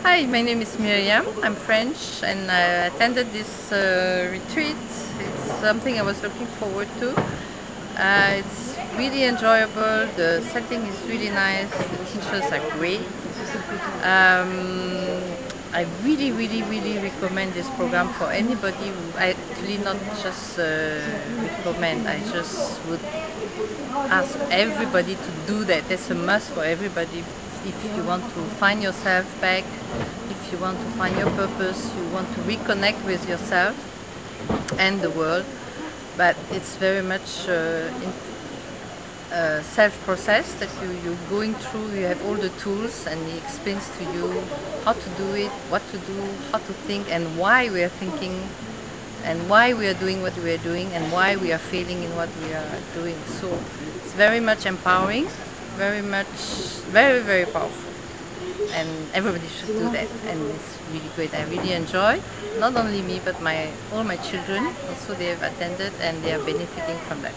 Hi, my name is Miriam. I'm French and I attended this retreat. It's something I was looking forward to. It's really enjoyable. The setting is really nice. The teachers are great. Um, I really recommend this program for anybody. I actually not just recommend. I just would ask everybody to do that. That's a must for everybody. If you want to find yourself back, if you want to find your purpose, you want to reconnect with yourself and the world. But it's very much self-process that you're going through. You have all the tools and he explains to you how to do it, what to do, how to think and why we are thinking and why we are doing what we are doing and why we are failing in what we are doing. So it's very much empowering, very powerful. And everybody should do that, and it's really great. I really enjoy, not only me but all my children also, they have attended and they are benefiting from that.